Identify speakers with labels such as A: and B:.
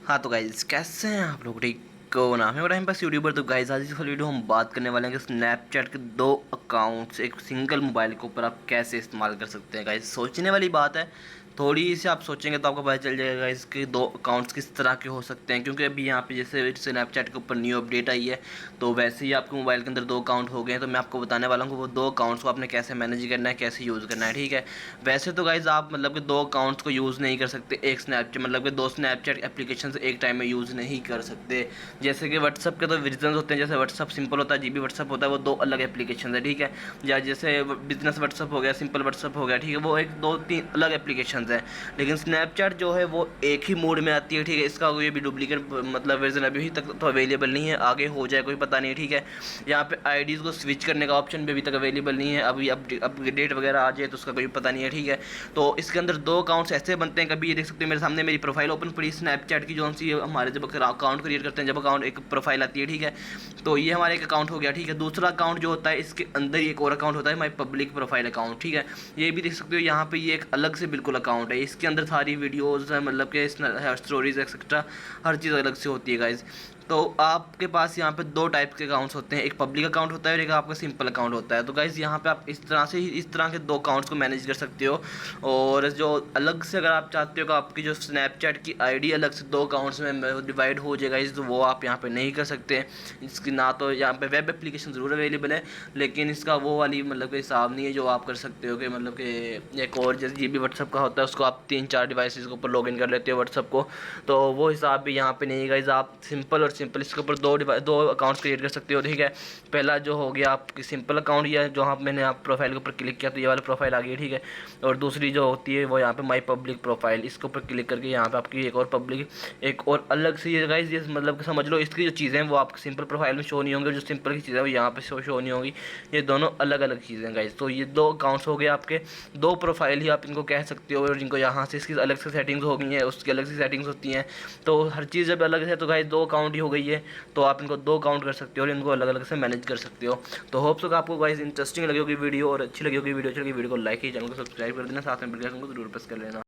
A: हाँ तो गाइज कैसे हैं आप लोग? ठीक को नाम है और हम बस यूट्यूबर। तो गाइज आज इस वीडियो हम बात करने वाले हैं कि स्नैपचैट के दो अकाउंट्स एक सिंगल मोबाइल के ऊपर आप कैसे इस्तेमाल कर सकते हैं। गाइज सोचने वाली बात है, थोड़ी सी आप सोचेंगे तो आपको पता चल जाएगा इसके दो अकाउंट्स किस तरह के हो सकते हैं। क्योंकि अभी यहाँ पे जैसे स्नैपचैट के ऊपर न्यू अपडेट आई है, तो वैसे ही आपके मोबाइल के अंदर दो अकाउंट हो गए हैं। तो मैं आपको बताने वाला हूँ कि वो दो अकाउंट्स को आपने कैसे मैनेज करना है, कैसे यूज़ करना है। ठीक है, वैसे तो गाइज आप मतलब कि दो अकाउंट्स को यूज़ नहीं कर सकते एक स्नैपचैट, मतलब कि दो स्नैपचैट एप्लीकेशन एक टाइम में यूज़ नहीं कर सकते। जैसे कि व्हाट्सअप के तो वर्जन होते हैं, जैसे व्हाट्सअप सिंपल होता है, जीबी व्हाट्सअप होता है, वो दो अलग एप्लीकेशन है। ठीक है, या जैसे बिजनेस व्हाट्सअप हो गया, सिंपल व्हाट्सअप हो गया। ठीक है, वो एक दो तीन अलग एप्लीकेशन है। लेकिन स्नैपचैट जो है वो एक ही मोड में आती है। ठीक है, इसका कोई भी डुप्लीकेट मतलब वर्जन अभी तक तो अवेलेबल नहीं है, आगे हो जाए कोई पता नहीं। ठीक है, यहाँ पे आईडीज़ को स्विच करने का ऑप्शन भी अभी तक अवेलेबल नहीं है, अभी अपडेट वगैरह आ जाए तो उसका कोई पता नहीं है। ठीक है, तो इसके अंदर दो अकाउंट्स ऐसे बनते हैं। कभी ये देख सकते हैं मेरे सामने मेरी प्रोफाइल ओपन पड़ी स्नैपचैट की, जो सी हमारे जब अकाउंट क्रिएट करते हैं, जब अकाउंट एक प्रोफाइल आती है। ठीक है, तो ये हमारा एक अकाउंट हो गया। ठीक है, दूसरा अकाउंट जो होता है इसके अंदर ही एक और अकाउंट होता है, माई पब्लिक प्रोफाइल अकाउंट। ठीक है, ये भी देख सकते हो यहाँ पे, ये एक अलग से बिल्कुल अकाउंट है। इसके अंदर सारी वीडियोज़ मतलब के स्टोरीज एक्सेट्रा हर चीज़ अलग से होती है गाइज। तो आपके पास यहाँ पे दो टाइप के अकाउंट्स होते हैं, एक पब्लिक अकाउंट होता है और एक आपका सिंपल अकाउंट होता है। तो गाइज़ यहाँ पे आप इस तरह से इस तरह के दो अकाउंट्स को मैनेज कर सकते हो। और जो अलग से अगर आप चाहते हो कि आपकी जो स्नैपचैट की आईडी अलग से दो अकाउंट्स में डिवाइड हो जाएगा, इस तो वो आप यहाँ पे नहीं कर सकते। इसकी ना तो यहाँ पे वेब एप्लीकेशन ज़रूर अवेलेबल है, लेकिन इसका वो वाली मतलब कि हिसाब नहीं है जो आप कर सकते हो कि मतलब कि एक और जैसे जीबी व्हाट्सअप का होता है, उसको आप 3-4 डिवाइसेस के ऊपर लॉगिन कर लेते हो व्हाट्सअप को, तो वो हिसाब भी यहाँ पे नहीं है गाइज। आप सिंपल और सिंपल इसके ऊपर दो अकाउंट्स क्रिएट कर सकते हो। ठीक है, पहला जो हो गया आपकी सिंपल अकाउंट, या जो आप मैंने आप प्रोफाइल के ऊपर क्लिक किया तो ये वाला प्रोफाइल आ गई। ठीक है, और दूसरी जो होती है वो यहाँ पे माई पब्लिक प्रोफाइल, इसके ऊपर क्लिक करके यहाँ पे आपकी एक और पब्लिक एक और अलग से ये गाइज, ये मतलब कि समझ लो इसकी जो चीज़ें हैं वो आपकी सिंपल प्रोफाइल में शो नहीं होंगी, और जो सिंपल की चीज़ें वो यहाँ पे शो नहीं होंगी। ये दोनों अलग अलग चीज़ें गाइज। तो ये दो अकाउंट्स हो गए आपके, दो प्रोफाइल ही आप इनको कह सकते हो, और जिनको यहाँ से इसकी अलग से सेटिंग्स हो गई हैं, उसकी अलग से सेटिंग्स होती हैं। तो हर चीज़ जब अलग है तो गाइज दो अकाउंट ही हो गई है, तो आप इनको दो अकाउंट कर सकते हो और इनको अलग अलग से मैनेज कर सकते हो। तो होप सो कि आपको गाइज इंटरेस्टिंग लगी होगी वीडियो, और अच्छी लगी होगी वीडियो को लाइक ही, चैनल को सब्सक्राइब कर देना, साथ में बेल आइकन को जरूर प्रेस कर लेना।